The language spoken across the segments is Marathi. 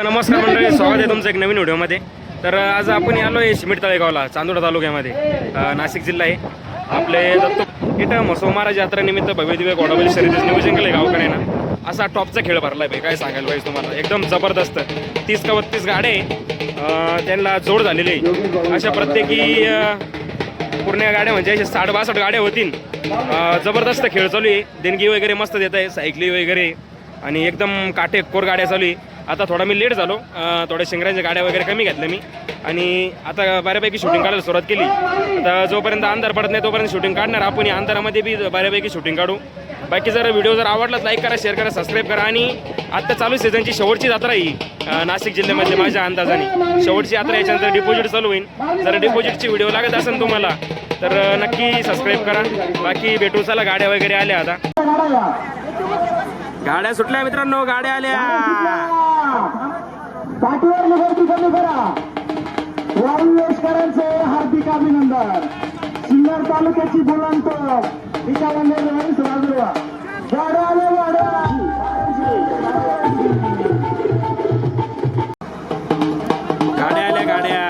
नमस्कार मंडळी, स्वागत आहे तुमचं एक नवीन व्हिडिओमध्ये. तर आज आपण आलो आहे सिमेंट तळेगावला, चांदोड तालुक्यामध्ये, नाशिक जिल्हा आहे. आपले दत्त इथं म्हसो महाराज यात्रेनिमित्त भव्य दिव्य घोडाबैल शर्यतीचं नियोजन केलं गावकऱ्यांना. असा टॉपचा खेळ भरला आहे काय सांगायला पाहिजे तुम्हाला. एकदम जबरदस्त 30 का 32 गाड्या आहे, त्यांना जोड झालेली आहे. अशा प्रत्येकी पूर्ण गाड्या म्हणजे अशा 60-62 गाड्या होतील. जबरदस्त खेळ चालू आहे. देणगी वगैरे मस्त देत आहे, सायकली वगैरे, आणि एकदम काटेकोर गाड्या चालू आहे. आता थोडा मी लेट झालो, थोड्या शिंगरांच्या गाड्या वगैरे कमी घेतल्या मी, आणि आता बऱ्यापैकी शूटिंग काढायला सुरुवात केली. आता जोपर्यंत अंधार पडत नाही तोपर्यंत शूटिंग काढणार आपण. अंधारामध्ये बी बऱ्यापैकी शूटिंग काढू. बाकी जर व्हिडिओ जर आवडलाच लाईक करा, शेअर करा, सबस्क्राईब करा. आणि आत्ता चालू सीझनची शेवटची यात्रा ही नाशिक जिल्ह्यामध्ये माझ्या अंदाजाने शेवटची यात्रा. याच्यानंतर डिपॉझिट चालू होईल. जर डिपॉझिटची व्हिडिओ लागत असेल तुम्हाला तर नक्की सबस्क्राईब करा. बाकी भेटू, चला. गाड्या वगैरे आल्या, आता गाड्या सुटल्या मित्रांनो, गाड्या आल्या. पाठीवर निवडती कमी करा. वायुवेशकरांचे हार्दिक अभिनंदन. सिन्नर तालुक्याची बुलंद गाड्या आल्या, गाड्या गाड्या आल्या, गाड्या.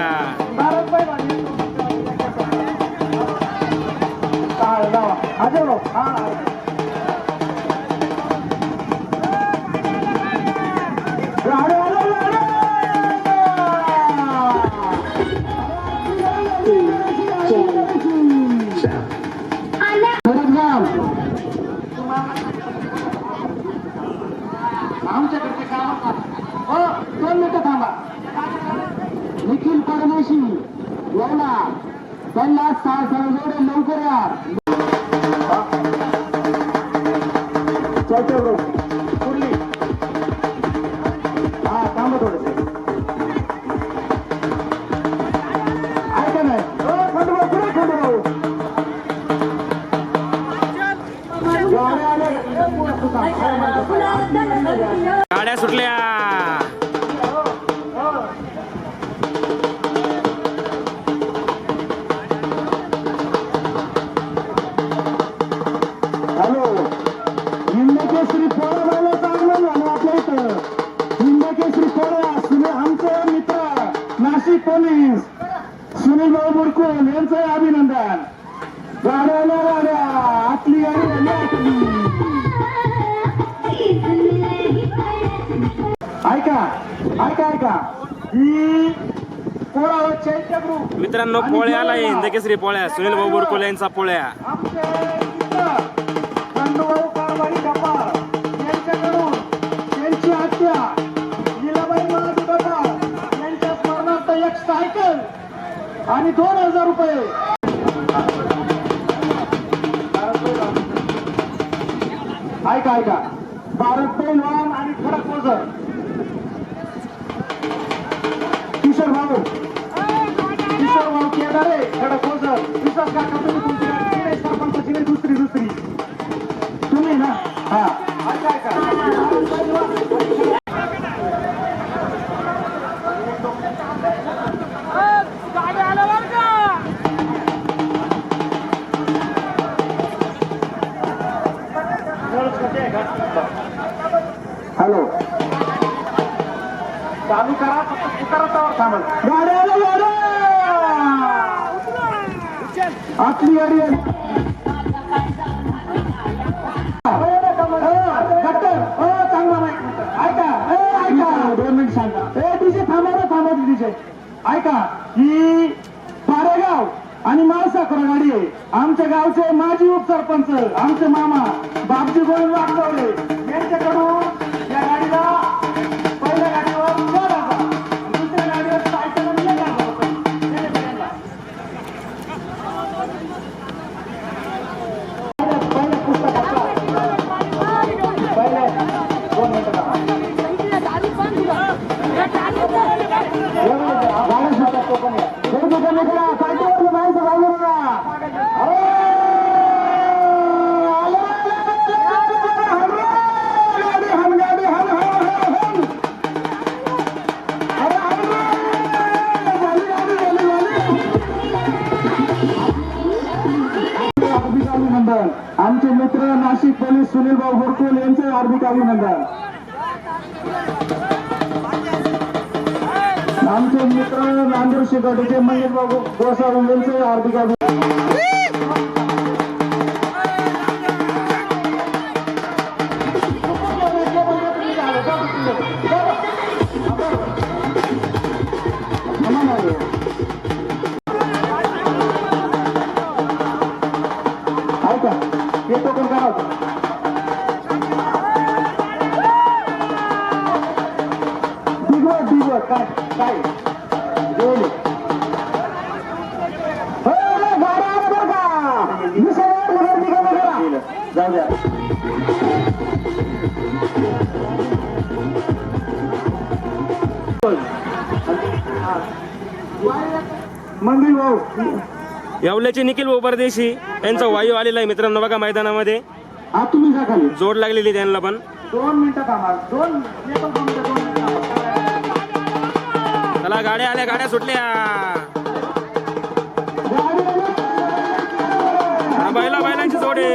आमच्याकडचे काम 2 मिनिटं थांबा. निखिल परदेशी यायला त्यांना 6 जोडे लवकर या. कुठली हा थांबा थोडस. ऐका नाही खंडभाऊ, पुढे खंडभाऊ. गाड्या सुटल्या. हॅलो, हिंदकेसरी पोळा झालं, चांगलं झालं आपल्या इथं. हिंदकेसरी पोळा आमचे मित्र नाशिक पोलीस सुनील भाऊ बुरकुल यांचं अभिनंदन. गाड्याला गाड्या, आपली गाडी झाली. ऐका ऐका ऐका, ही पोळा चैत्यगृह मित्रांनो, पोळ्या आला आहे. हिंदकेसरी पोळ्या, सुनील भाऊ बोरकुल यांचा पोळ्या. खंडूभाऊ कारभारी कपाळ यांच्याकडून त्यांची हत्या लीलाबाई महादेव कपाळ यांच्या स्मरणार्थ एक सायकल आणि 2000 रुपये. ऐका ऐका, भारत पैलवान आणि खडक ओझर किशोर भाऊ केदारे खडक ओझर. विश्वास काका तुम्ही तुमची गाडी सरपंचाची नाही, दुसरी तुम्ही ना. हा ऐका ऐका, हॅलो, चालू करा, फक्त उतरतावर थांबल. गाड्या आल्या, गाड्या आपली गाडी आहे. चांगला नाही. ऐका ऐका, 2 मिनिट सांगा. तिचे थांबा तिचे. ऐका, ही पारेगाव आणि माळसाखोरा गाडी आहे. आमच्या गावचे माजी उपसरपंच आमचे मामा बापजी गोविंद वाघजवळे यांच्याकडून या गाडीला पहिल्या गाडीवर 4,000, दुसऱ्या गाडीवर सायकल आणि 1,000 रुपये. पहिल्या पुस्तकाचा पहिले 2 मिनिटं आमचे मित्र नाशिक पोलीस सुनील भाऊ बुरकुल यांचे हार्दिक अभिनंदन. आमचे मित्र नांदूर शिकाटीचे महेश बाबू गोसावी यांचे हार्दिक ऐका हे टोकन करा होतं दिगवत काय काय जेवले जाऊ द्या मंदिर भाऊ येवल्याचे निखिल भाऊ परदेशी यांचा वायू आलेला आहे मित्रांनो बघा मैदानामध्ये. हा तुम्ही जा खाली जोड लागलेली त्यांना पण. 2 मिनिटं थांबा 2 मिनिटं चला गाड्या आल्या, गाड्या सुटल्या. बैलांची जोडी.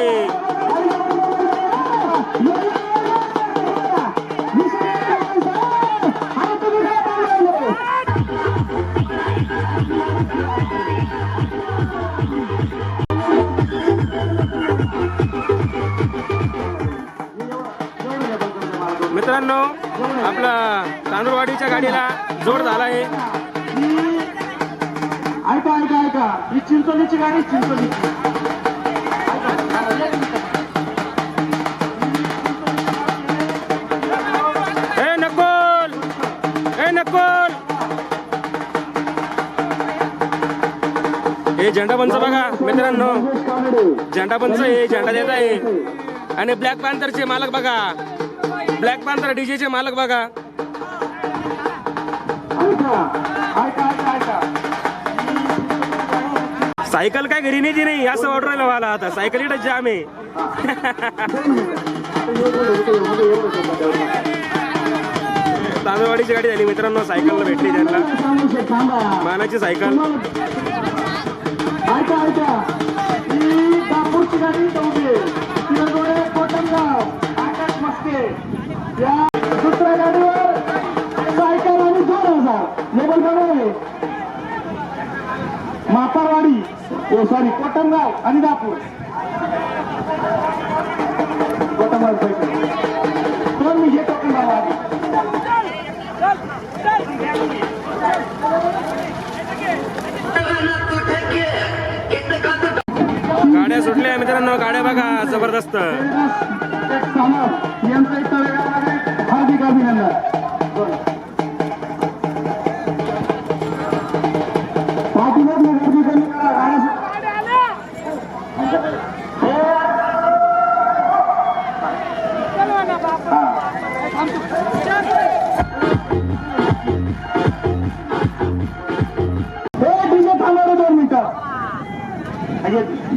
मित्रांनो आपला तांदूळवाडीच्या गाडीला जोड झाला आहे. ऐका ऐका ऐका ही चिंचोलीची गाडी चिंचोलीची ए नकोल, ए नकोल. हे झेंडापंच बघा मित्रांनो, झेंडापंच हे झेंडा देत आहे. आणि ब्लॅक पॅन्थरचे मालक बघा, ब्लॅक पॅन्थर डीजेचे मालक बघा. सायकल काय घरी नेली नाही असं ऑर्डर राहिलं मला आता. सायकल इथं जाम आहे. तांदळवाडीची गाडी झाली मित्रांनो, सायकलला भेटली त्यांना मानाची सायकल. ऐका ऐका ही दापूरची गाडी तिरडोळे कोटमगाव आकाश मस्के या दुसऱ्या गाडीवर सायकल आणि 2000 लेबल बनवले मापारवाडी सॉरी कोटमगाव आणि दापूर कोटमगाव सायकल दोन मी हे टोकन आधी गाड्या सुटल्या मित्रांनो, गाड्या बघा जबरदस्त. हार्दिक अभिनंदन.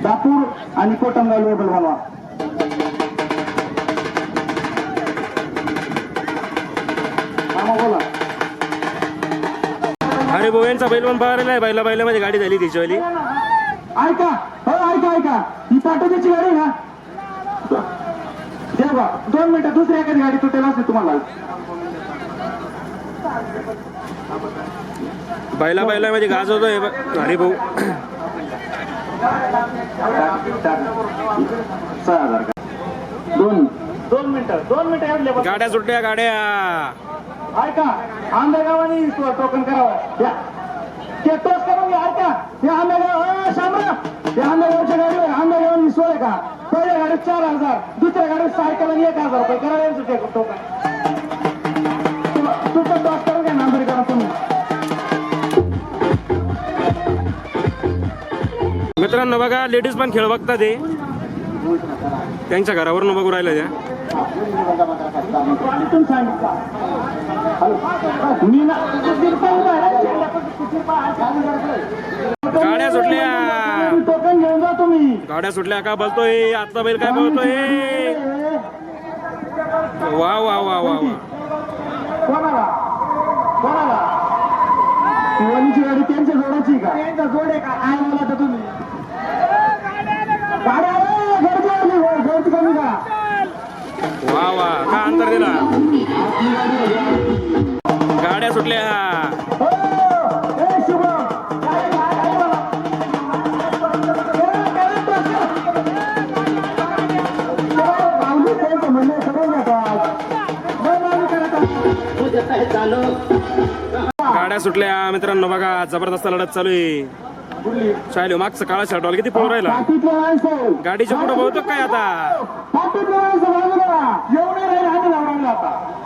दापूर आणि कोटमगाव लेबल बनवा. बोला अरे भाऊ यांचा बैल पण पळालेला आहे. बैलामध्ये गाडी झाली तिच्यावाली. ऐका हो ऐका ऐका ही पाटोद्याची गाडी ना देवा 2 मिनिटं दुसरी एखादी गाडी तुटेल असते तुम्हाला. बैलामध्ये गाज होतोय. अरे भाऊ 6000 2 मिनिटं गाड्या सुटल्या गाड्या. ऐका आंबेगावानी टोकन करावं ते टोच करून घ्या. ऐका हे आंबेगाव शामराव या आंबेगावच्या गाडीवर आंबेगावानी सोय का पहिल्या गाडीत 4000 दुसऱ्या गाडीत सायकल आणि 1000 रुपये करायचं ते टोकन तुमचं टॉस करून घ्या नांदुरी करा तुम्ही. मित्रांनो बघा लेडीज पण खेळ बघतात ते त्यांच्या घरावरून बघू राहिलं त्या. गाड्या सुटल्या. टोकन घेऊन जा तुम्ही. गाड्या सुटल्या का बोलतोय आजचा बैल काय बोलतोय. वा वा वा वा वा. कोणाला कोणाला शिवानीची गाडी त्यांच्या जोडाची का त्यांच्या जोडे का काय बोला तर तुम्ही गाड्या गर्दी कमी का. वा वा का अंतर दिला. गाड्या सुटल्या. गाड्या सुटल्या मित्रांनो बघा, जबरदस्त लढत चालू आहे. शायलो मागचं काळा शर्टवाला किती पळू राहिला, गाडीच्या पुढे बहुतो काय आता.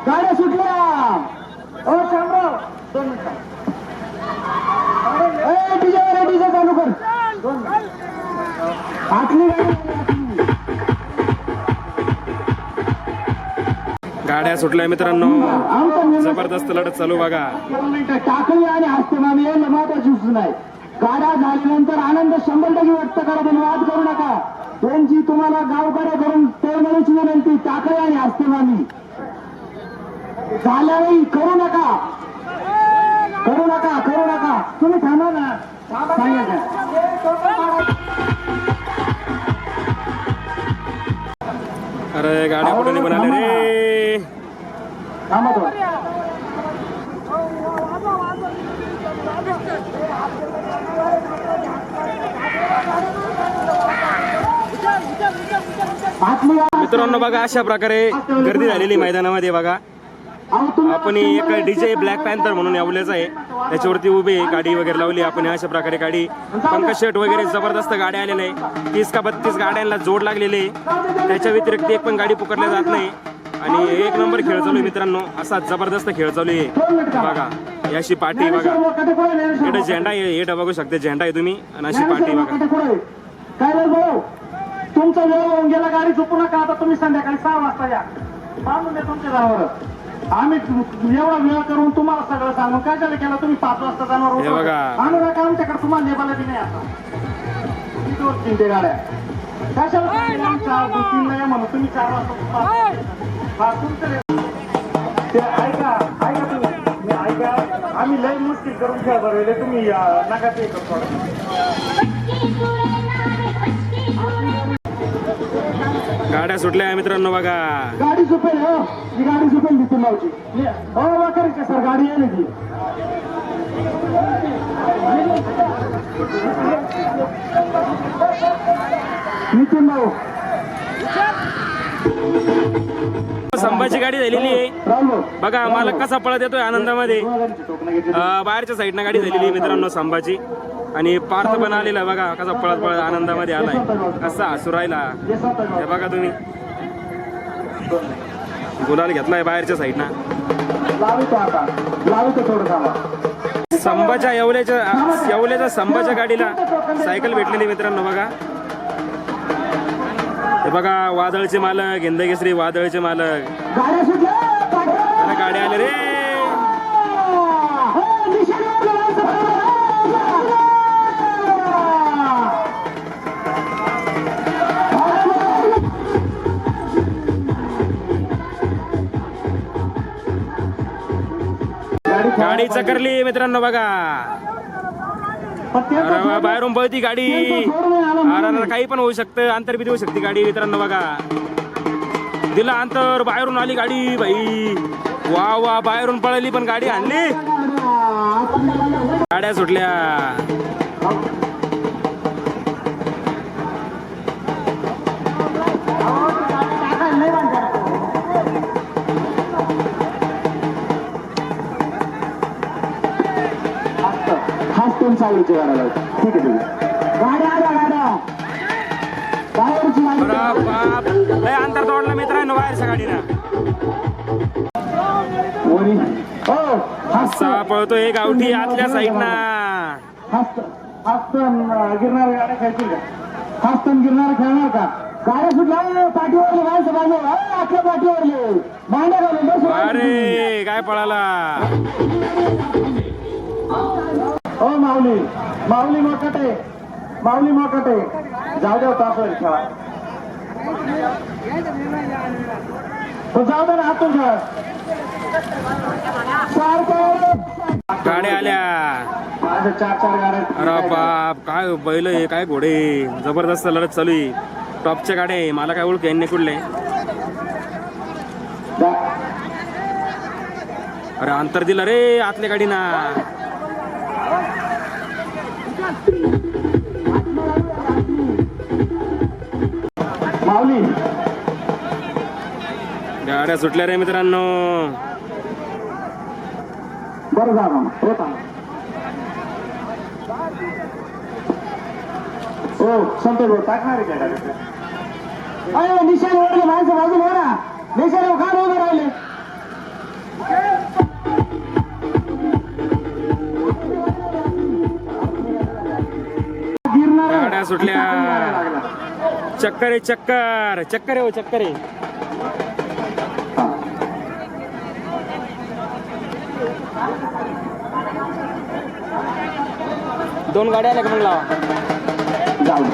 गाड्या सुटल्या. ओ शामराव 2 मिनिटं. डीजे चालू कर. 2 मिनिटं. आतली गाड्या सुटल्या मित्रांनो, जबरदस्त लढत चालू बघा. टाकली आणि हस्तमामी यायला महत्वाची सूचना आहे. गाड्या झाल्यानंतर आनंद 100% व्यक्त करा, पण वाद करू नका. त्यांची तुम्हाला गावकऱ्या करून तळमळीची विनंती. टाकळी आणि हस्तमामी झाल्यावेळी करू नका, करू नका, करू नका. तुम्ही थांबा ना, सांगा. अरे गाड्या पुढे निघून आले रे. थांबा तो. मित्रांनो बघा, अशा प्रकारे गर्दी झालेली मैदानामध्ये बघा. आपण एक डीजे ब्लॅक पॅन्थर म्हणून यावल्याच आहे, त्याच्यावरती उभे गाडी वगैरे लावली आपण. अशा प्रकारे गाडी पंकज शेट वगैरे जबरदस्त गाड्या आलेल्या आहे. 30 का 32 गाड्यांना जोड लागलेले आहे. त्याच्या व्यतिरिक्त एक पण गाडी पकडल्या जात नाही आणि 1 नंबर खेळ चालू आहे मित्रांनो. असा जबरदस्त खेळ चालू आहे बघा. याशी पाठी बघा, इकडे झेंडा आहे, हे बघू शकते झेंडा आहे तुम्ही, आणि अशी पाठी बघा. काय भाऊ, तुमचा वेळ होऊन गेला, गाडी झोपू नका. आता तुम्ही संध्याकाळी 6 वाजता या. बांधून द्या तुमच्या जनावर. आम्ही एवढा वेळ करून तुम्हाला सगळं सांगून काय झालं केलं. तुम्ही 5 वाजता हे बघा. जाणार आणू नका आमच्याकडे. तुम्हाला लेबाला बी नाही आता. 2-3 गाड्या कशाला 3 नाही म्हणून तुम्ही 4 वाजता तुमचं ते ऐका तुम्ही ऐका. आम्ही लई मुश्किल करून खेळ बरवले, तुम्ही नका ते करतो. गाड्या सुटल्या मित्रांनो बघा. गाडी सुपेल हो, ही गाडी सुपेल नितीन भाऊची. हो वाकरचे सर, गाडी आहे ना ती. नितीन भाऊ संभाची गाडी झालेली आहे राहुल बघा. मालक कसा पळत येतोय आनंदामध्ये. बाहेरच्या साईडनं गाडी झालेली आहे मित्रांनो संभाची. आणि पार्थ पण आलेला बघा, कसा पळत पळत आनंदामध्ये आलाय, कसा हसू राहिला हे बघा तुम्ही. गुलाल घेतलाय बाहेरच्या साईडनं. लावितो आता, लावितो थोडं. संभाच्या येवल्याच्या संभाच्या गाडीला सायकल भेटलेली मित्रांनो बघा. हे बघा, वादळचे मालक, हिंदकेसरी वादळचे मालक. अरे गाडी आले रे. गाडी चकरली मित्रांनो बघा. अरे बाहेरून पळती गाडी. अरे काही पण होऊ शकतं, अंतर बी देऊ शकते गाडी मित्रांनो बघा. दिला अंतर, बाहेरून आली गाडी बाई. वा वा, बाहेरून पळाली पण गाडी आणली. गाड्या सुटल्या. चालूची गाड्या ठीक आहे, ठीक आहे. गाड्या गाड्या बाहेरची गाडी. लय अंतर तोडलं मित्रांनो बाहेरच्या गाडीनं. असा पळतो एक गावठी आतल्या साईडनं. गिरणार गाड्या खेळतील का? हस्तन गिरणार खेळणार का? गाड्या सुटल्या. पाठीवरले माणसं बांधव, आपल्या पाठीवरले भांड्या घालून. अरे काय पळाला. हो माऊली, माऊली मोकटे, माऊली मोकटे. जाऊ द्या तासवर खेळा. तो जाऊ दे ना हातून खेळा. गाड्या आल्या. 4 गाड्या. अरे बाप, काय बैल आहे, काय घोडे. जबरदस्त लढत चालू आहे. टॉपच्या गाड्या आहे. मला काय ओळख यांनी कुठले. अरे अंतर दिलं रे आतल्या गाडीना. माऊली गाड्या सुटल्या रे मित्रांनो. बरं जा मामा येत हो संतोष भाऊ टाकणार आहे का अरे निशाने वगैरे माणसं बाजूला हो ना निशाने का उभे राहिले गाड्या सुटल्या चक्कर आहे चक्कर चक्कर आहे हो चक्कर आहे दोन गाड्या आल्या का मग लावा जाऊ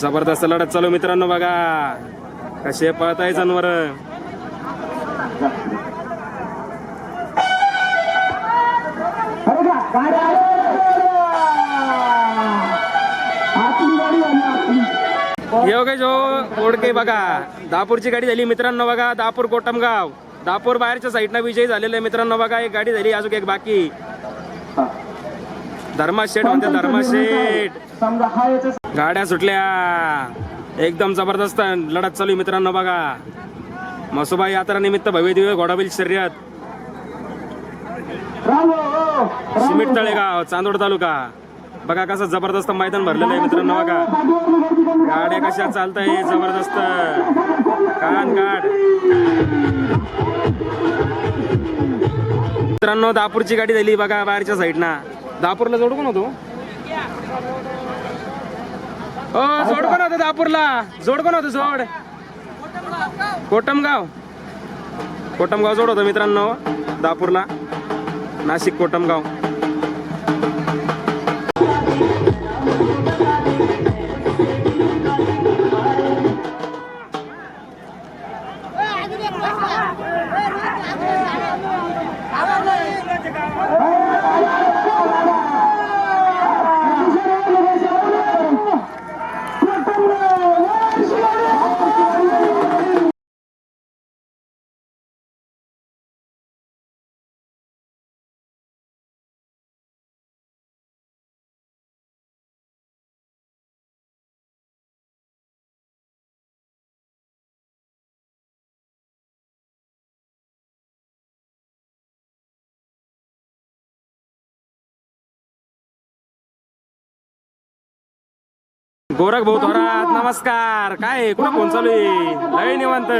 जबरदस्त लढत चालू मित्रांनो बघा कसे पळत आहे जनावर अरे का गाडी आपली गाडी आली आपली योगेश हो ओळखे बघा दापूरची गाडी झाली मित्रांनो बघा दापूर कोटमगाव दापूर बाहेरच्या साईडनं विजयी झालेला आहे मित्रांनो बघा एक गाडी झाली अजून एक बाकी धर्माशेठ म्हणते धर्माशेठ समजा हा याचा गाड्या सुटल्या एकदम जबरदस्त लढत चालू आहे मित्रांनो बघा मसोबा यात्रा निमित्त भव्य दिव्य घोडाबैल शर्यत सिमेंट तळेगाव चांदोड तालुका बघा कसं जबरदस्त मैदान भरलेलं आहे मित्रांनो बघा गाड्या कशा चालताय जबरदस्त कान काढ मित्रांनो दापूरची गाडी झाली बघा बाहेरच्या साईडना दापूरला जोड कोण होतो हो जोड कोण होतं दापूरला जोड कोण होतं जोड कोटमगाव कोटमगाव जोड होतं मित्रांनो दापूरला नाशिक कोटमगाव गोरख भाऊ थोरात नमस्कार काय कुठं फोन चालू आहे लय निवांत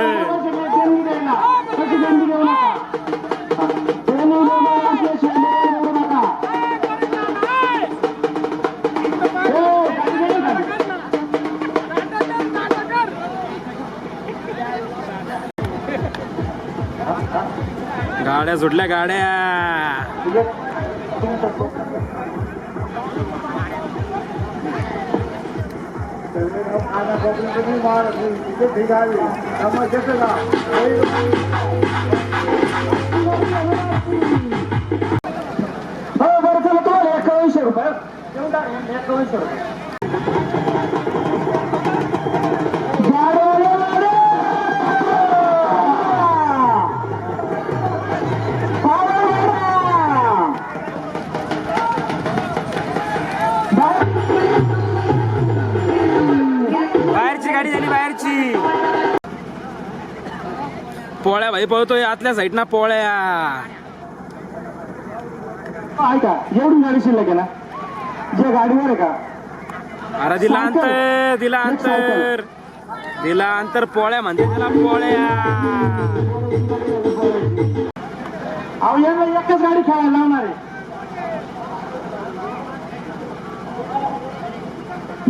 गाड्या सुटल्या गाड्या बरं चला तुम्हाला 2100 रुपये देऊन टाका 2100 रुपये बाहेरची गाडी झाली बाहेरची पोळ्या भाई पळतोय आतल्या साईडना पोळ्या ऐका एवढी गाडी शिल्लक आहे ना जे गाडीवर आहे का अरे दिला अंतर दिला अंतर दिला अंतर पोळ्या म्हणते त्याला पोळ्या अहो यांना एकच गाडी खेळायला लावणार आहे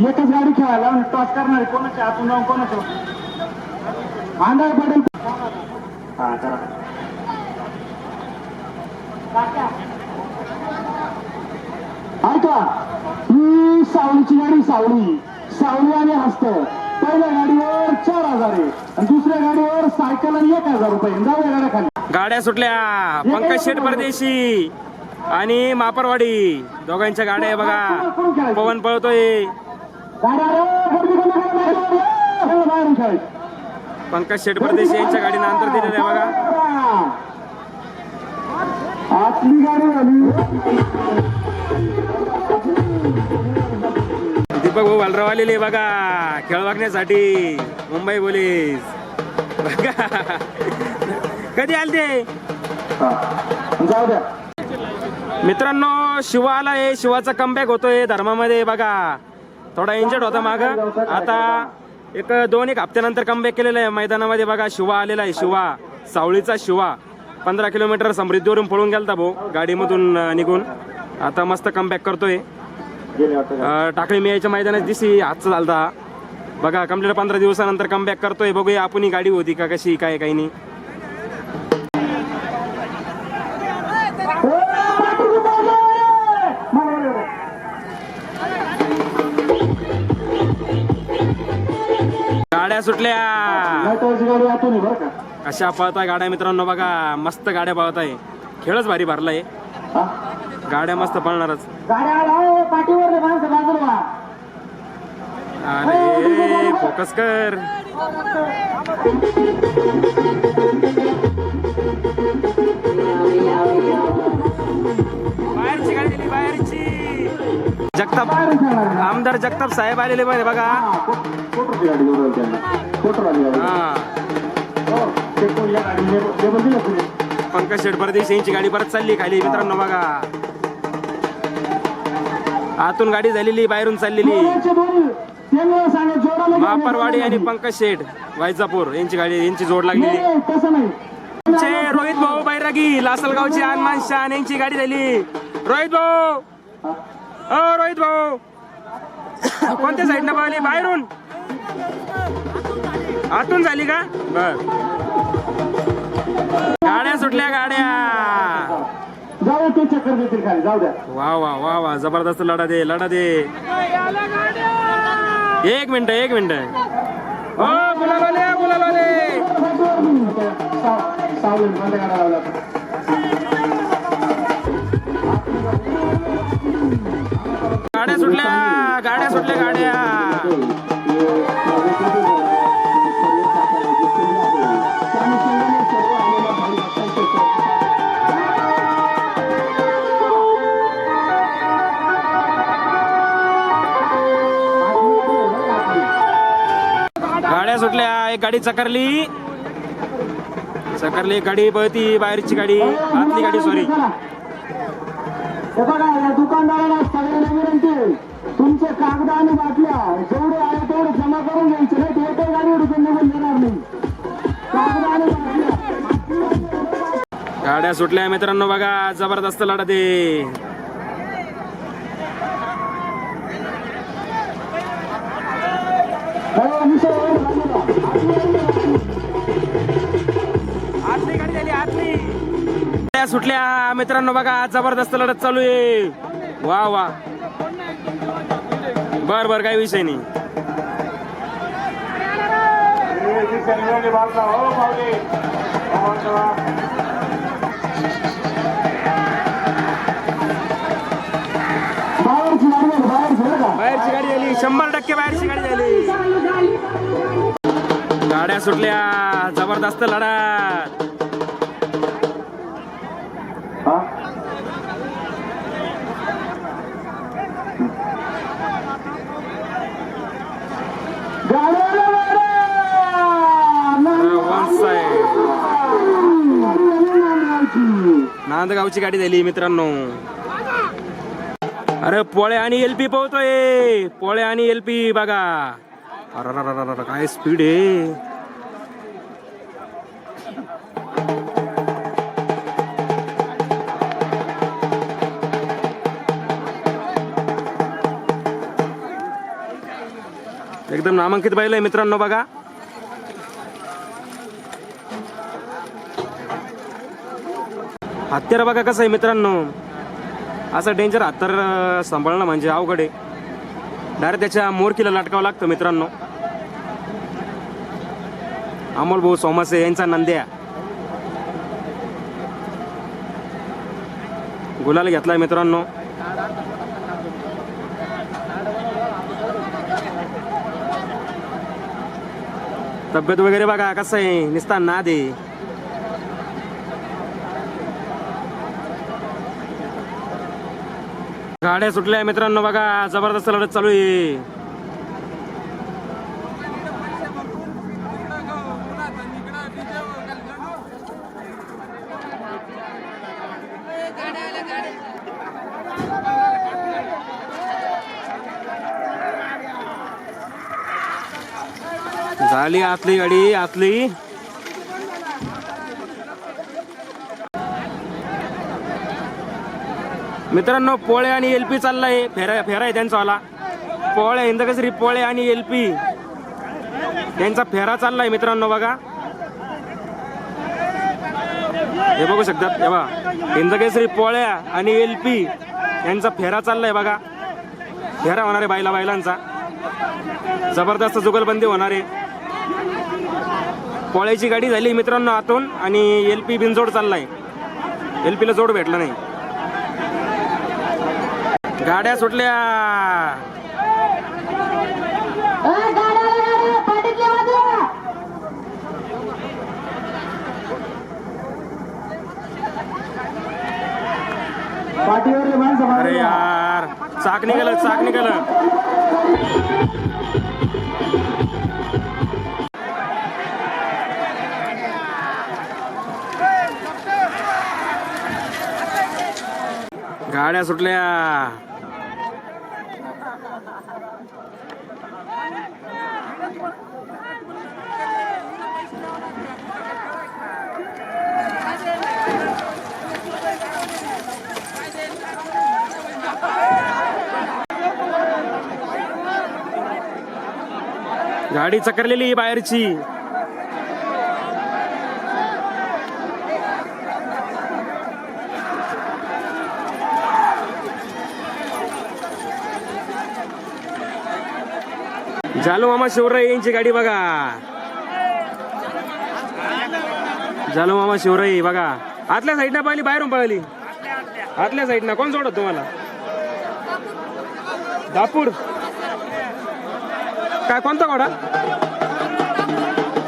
एकच गाडी खेळायला लावणार टॉस करणार आहे कोणाच्या हातून जाऊन कोणाचं अंधार पडेल हा करा ऐका ही सावलीची गाडी सावली सावली आणि हस्त पहिल्या गाडीवर 4000 आहे आणि दुसऱ्या गाडीवर सायकल आणि 1000 रुपये जाऊया गाड्या खाली गाड्या सुटल्या पंकज शेठ परदेशी आणि मापरवाडी दोघांच्या गाड्या आहे बघा पवन पळतोय बाहेरून खेळायचं पंकज शेठ परदेशी यांच्या गाडीनं अंतर दिलेलं आहे बघा आपली गाडी झाली दीपक भाऊ वालराव आलेले बघा खेळ बघण्यासाठी मुंबई पोलीस बघा कधी आले ते जाऊ द्या. मित्रांनो शिवा आलाय शिवाचा कमबॅक होतोय धर्मामध्ये बघा थोडा इंजर्ड होता माग आता एक 2-1 हप्त्यानंतर कमबॅक केलेला आहे मैदानामध्ये बघा शिवा आलेला आहे शिवा सावळीचा शिवा 15 किलोमीटर समृद्धीवरून पळून गेलता भाऊ गाडीमधून निघून आता मस्त कमबॅक करतोय टाकळी मियाच्या मैदानात दिसी आजचा झालता बघा कंप्लीट 15 दिवसानंतर कमबॅक करतोय बघूया आपण ही गाडी होती का कशी काय काही नाही गाड्या सुटल्या गाडी आतून बरं का. अशा पळताय गाड्या मित्रांनो बघा मस्त गाड्या पळताय खेळच भारी भरलाय हा? गाड्या मस्त पळणारच गाड्या आल्या पाठीवर माणसं बाजूला अरे फोकस कर बाहेरची गाडी दिली बाहेरची जगताप आमदार जगताप साहेब आलेले बघा बघा कोटरची गाडी बरोबर त्यांना कोटर आली गाडी. हा हो, ते कोण या गाडी लेबल दिलं तुम्ही. पंकज शेठ परदेशी यांची गाडी परत चालली खाली मित्रांनो बघा आतून गाडी झालेली बाहेरून चाललेली जोराचे दोन्ही. त्यांनी सांगा जोराला महापरवाडी आणि पंकज शेठ वायजापूर यांची गाडी यांची जोड लागलेली नाही, तसं नाही. आमचे रोहित भाऊ बैरागी लासलगावची हनुमान शान यांची गाडी झाली रोहित भाऊ हो रोहित भाऊ कोणत्या साईडनं पळाली बाहेरून आतून झाली का बर गाड्या सुटल्या गाड्या जाऊ ते चक्कर देतील खाली जाऊ द्या. वा वा वा वा जबरदस्त लढा दे एक मिनिट हो बोलावले सावलीत बंद गाडा लावला. गाड्या सुटल्या गाड्या गाड्या सुटल्या एक गाडी चकरली गाडी पळती बाहेरची गाडी आतली गाडी सॉरी हे बघा या दुकानदाराला सगळ्यांना विनंती तुमचे कागद आणि बाटल्या जेवढे आहे तेवढे जमा करून घ्यायचे नाही ते एकही गाडी उडून निघून देणार नाही. कागद आणि बाटल्या गाड्या सुटल्या मित्रांनो बघा जबरदस्त लढा दे आतली गाडी झाली आतली गाड्या सुटल्या मित्रांनो बघा जबरदस्त लढत चालू आहे वा वा बर काही विषय नाही बाहेरची गाडी झाली 100% बाहेरची गाडी झाली गाड्या सुटल्या जबरदस्त लढत नांदगावची गाडी झाली मित्रांनो अरे पोळे आणि एलपी पोहतोय पोळे आणि एलपी बघा अरे काय स्पीड आहे एकदम नामांकित बैल आहे मित्रांनो बघा हत्यार बघा कसं आहे मित्रांनो असं डेंजर हत्यार सांभाळणं म्हणजे अवघड आहे डायरेक्ट त्याच्या मोरकीला लटकावं लागतं मित्रांनो अमोल भाऊ सोमासे यांचा नंद्या गुलाल घेतलाय मित्रांनो तब्येत वगैरे बघा कसं आहे निस्ता नाद आहे गाड्या सुटल्या मित्रांनो बघा जबरदस्त लढत चालू आहे झाली आतली गाडी आतली. मित्रांनो पोळे आणि एलपी चाललाय. फेरा फेरा आहे त्यांचा वाला. पोळे हिंदकेसरी पोळे आणि एलपी त्यांचा फेरा चाललाय मित्रांनो. बघा हे बघू शकतात. हे बघा हिंदकेसरी पोळ्या आणि एलपी यांचा फेरा चाललाय. बघा फेरा होणार आहे बैलांचा. जबरदस्त जुगलबंदी होणार आहे. पोळ्याची गाडी झाली मित्रांनो आतून आणि एलपी बिनजोड चाललाय. एलपीला जोड भेटला नाही. गाड्या सुटल्या. पाठीवरले माणसं अरे यार चाक निघालं चाक निघालं. गाड्या सुटल्या. गाडी चक्करलेली बाहेरची. जालू मामा शिवराय यांची गाडी बघा. जालू मामा शिवराई बघा. आतल्या साईडनं पळाली बाहेरून पळाली. आतल्या साईडनं कोण सोडत तुम्हाला? दापूर काय कोणता घोडा?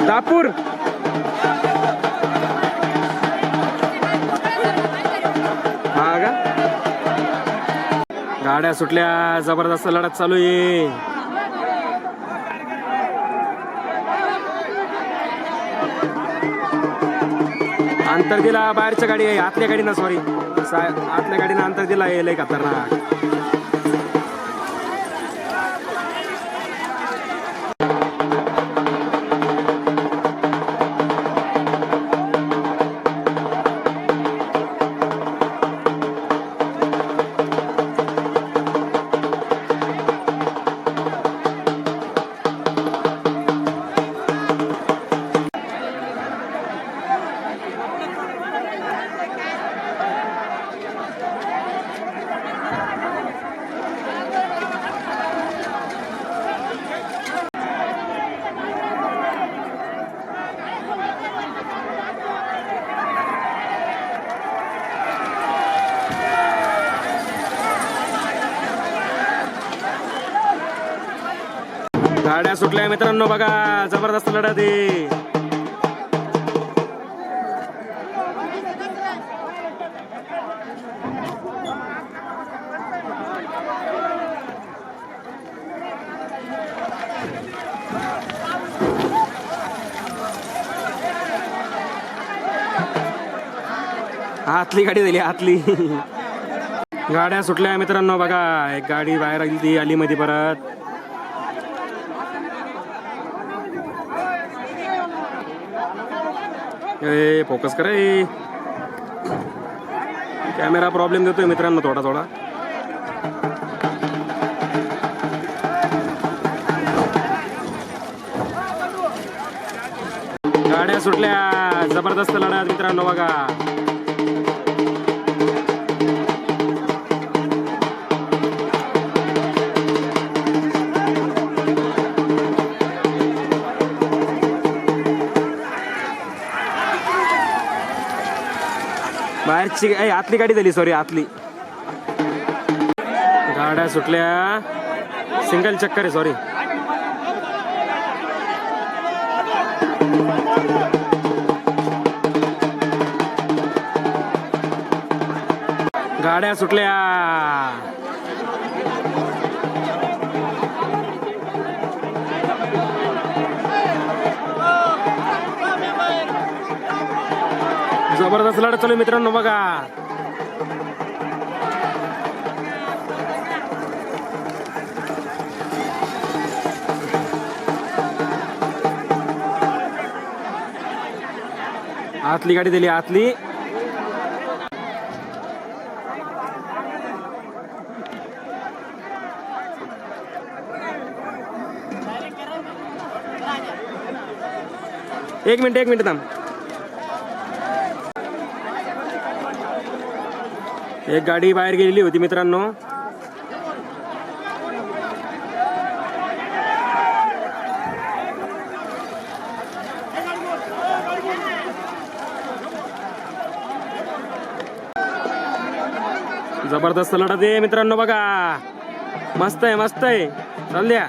दापूर हा का? गाड्या सुटल्या. जबरदस्त लढत चालू आहे. अंतर दिला बाहेरच्या गाडी आहे. आतल्या गाडीनं सॉरी आतल्या गाडीनं अंतर दिला. हे लय खतरनाक. गाड्या सुटल्या मित्रांनो. बघा जबरदस्त लढत आहे. आतली गाडी झाली आतली. गाड्या सुटल्या मित्रांनो. बघा एक गाडी बाहेर आली ती आली मध्ये परत. फोकस करे. कॅमेरा प्रॉब्लेम देतोय मित्रांनो थोडा थोडा. गाड्या सुटल्या. जबरदस्त लढत मित्रांनो. बघा बाहेरची आतली गाडी झाली. सॉरी आतली. गाड्या सुटल्या. सिंगल चक्कर आहे. सॉरी गाड्या सुटल्या. जबरदस्त लढत चालू मित्रांनो. बघा आतली गाडी दिली आतली. एक मिनिट थांब. एक गाडी बाहेर गेलेली होती मित्रांनो. जबरदस्त लढत आहे मित्रांनो बघा. मस्त आहे चाल द्या.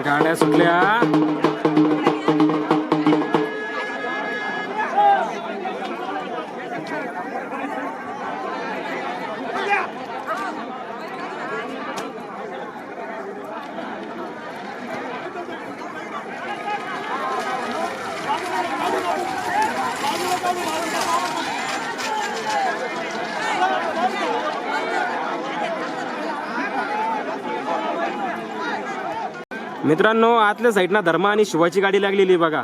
गाड्या सुटल्या. मित्रांनो आतल्या साईडना धर्मा आणि शिवाची गाडी लागलेली बघा.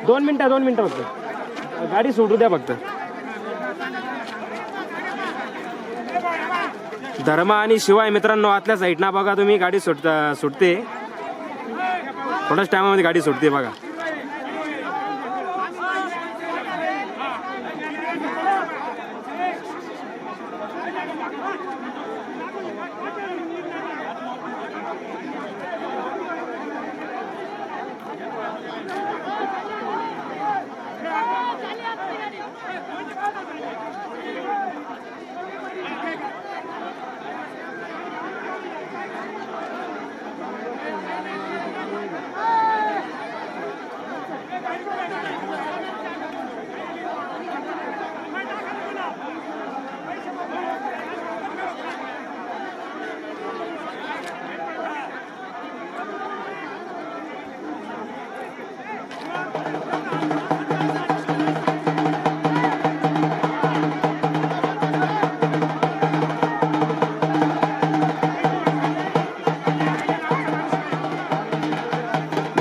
2 मिनिटं फक्त गाडी सोडू द्या फक्त. धर्मा आणि शिवाय मित्रांनो आतल्या साईडना बघा तुम्ही गाडी सुटते. थोड्याच टायमामध्ये गाडी सुटते बघा.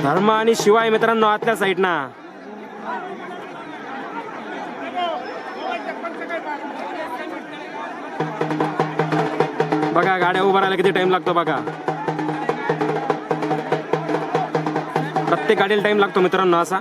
धर्मा आणि शिवाय मित्रांनो आतल्या साईडना. बघा गाड्या उभा राहायला किती टाइम लागतो बघा. प्रत्येक गाडीला टाइम लागतो मित्रांनो असा.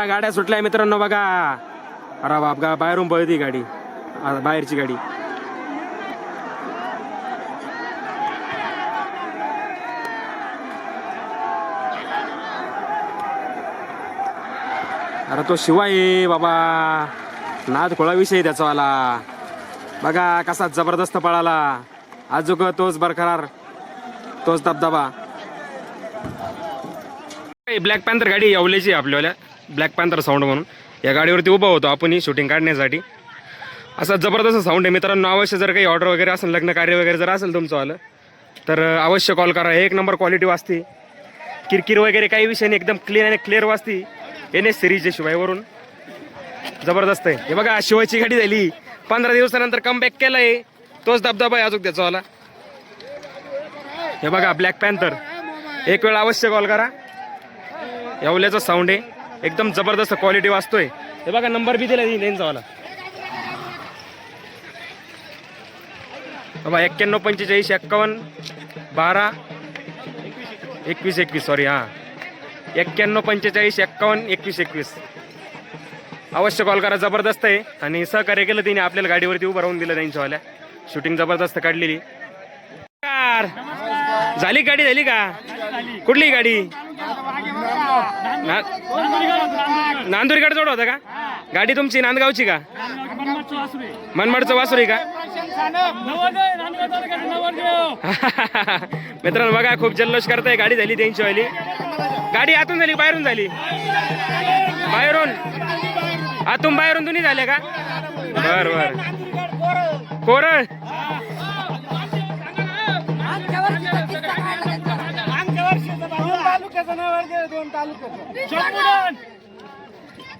गाड्या सुटल्या मित्रांनो बघा. अरे बाप गा बाहेरून पळती गाडी. बाहेरची गाडी. अरे तो शिवाय बाबा नाद खोळा विषय त्याचा वाला बघा कसा जबरदस्त पळाला. आजूक तोच बरकरार तोच दबदबा. ब्लॅक पॅन्थर गाडी येवल्याची आपल्याला ब्लॅक पॅन्थर साऊंड म्हणून या गाडीवरती उभा होतो आपण ही शूटिंग काढण्यासाठी. असा जबरदस्त साऊंड आहे मित्रांनो. अवश्य जर काही ऑर्डर वगैरे असेल लग्न कार्य वगैरे जर असेल तुमचं आलं तर अवश्य कॉल करा. 1 नंबर क्वालिटी वाजते. किरकिर वगैरे काही विषय नाही. एकदम क्लीन आणि क्लिअर वाजते. NS सिरीजच्या शिवायवरून जबरदस्त आहे. हे बघा शिवायची गाडी झाली. 15 दिवसानंतर कमबॅक केलाय. तोच दबदबा आहे अजून त्याचा वाला. हे बघा ब्लॅक पॅन्थर. एक वेळ अवश्य कॉल करा. येवल्याचा साऊंड आहे. एकदम जबरदस्त क्वालिटी वाजतोय. हे बघा नंबर बी दिला त्यांचा वाला बाबा 91 45 51 12 21 21 सॉरी. हां 9145512121. अवश्य कॉल करा. जबरदस्त आहे आणि सहकार्य केलं तिने आपल्याला गाडीवरती उभं राहून दिलं त्यांच्यावाल्या. शूटिंग जबरदस्त काढलेली. झाली गाडी झाली का? कुठली गाडी? नांदुरगड जोड होता का गाडी तुमची? नांदगावची का? मनमाडचं वासुर आहे का? मित्रांनो बघा खूप जल्लोष करताय. गाडी झाली त्यांची वाली. गाडी आतून झाली बाहेरून झाली? बाहेरून आतून बाहेरून दोन्ही झाले का? बर बर. कोरळ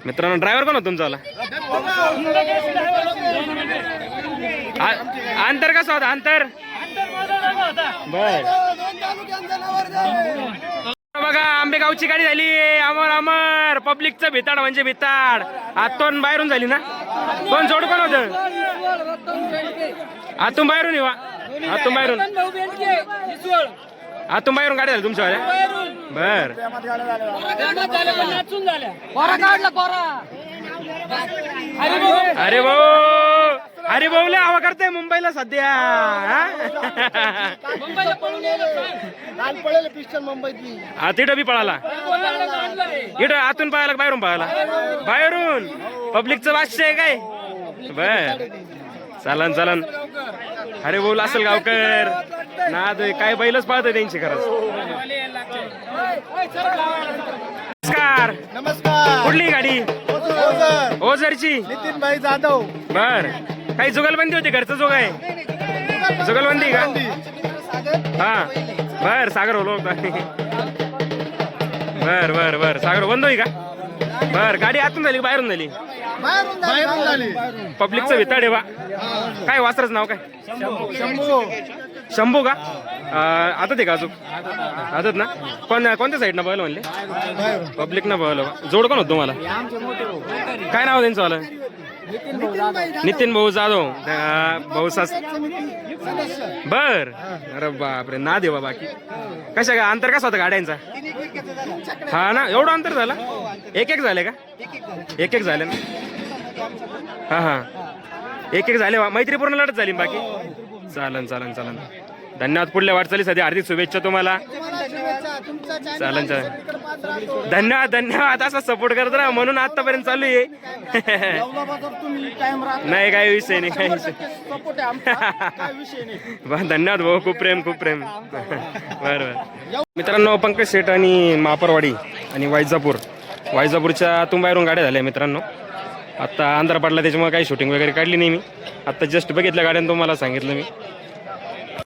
मित्रांनो ड्रायव्हर कोण होता तुमचा? अंतर कसं होतं? अंतर बर. बघा आंबेगावची गाडी झाली. अमर अमर पब्लिकचं भिताड म्हणजे भिताड. आतून बाहेरून झाली ना? कोण जोड कोण होतं? आतून बाहेरून येवा. आतून बाहेरून आतून बाहेरून गाडी झाली तुमच्या बर. अरे भाऊ अरे भाऊला हवा करताय मुंबईला सध्या. तिथं बी पळाला. इथं आतून पळाला बाहेरून पळाला? बाहेरून. पब्लिकचं भाष्य आहे काय? बर चालन चालन. अरे बोल असेल गावकर ना काय बैलच पाहतोय त्यांची खरंच. नमस्कार. नमस्कार. कुठली गाडी? ओझरची. नितीन भाई जाधव. बर काही जुगलबंदी होती? घरचं जोग आहे? जुगलबंदी का? हा बर. सागर बोलो होता. बर बर बर. सागर बंद होई का? बर. गाडी आतून झाली बाहेरून झाली? बाहेरून झाली. पब्लिकचं भिताड आहे बा. काय वासरच नाव काय? शंभू का? आता ते का अजून आदत ना? कोणत्या साईड ना बघायला म्हणले? पब्लिक ना बघायला. जोड कोण होत तुम्हाला? काय नाव त्यांचं वाला? नितीन भाऊ जाधव. भाऊ सास बर. अरे बापरे ना देवा. बाकी कशा का अंतर कसा होता गाड्यांचा? हा ना एवढं अंतर झालं? एक एक झाले का? एक एक झाले ना? हा हा एक एक झाले. मैत्रीपूर्ण लढत झाली बाकी. चालन चालन चालन. धन्यवाद. पुढल्या वाटचालीसाठी हार्दिक शुभेच्छा तुम्हाला. चालन चालन. धन्यवाद धन्यवाद. असा सपोर्ट करत राहा म्हणून आतापर्यंत चालू आहे. नाही काय विषय नाही. काय विषय धन्यवाद भाऊ. खूप प्रेम खूप प्रेम. बरं. मित्रांनो पंकज शेठ आणि मापरवाडी आणि वायजापूरच्या तुंबायरून गाड्या झाल्या मित्रांनो. आत्ता अंधार पडला त्याच्यामुळे काही शूटिंग वगैरे काढली नाही मी. आत्ता जस्ट बघितल्या गाड्यानं तुम्हाला सांगितलं मी.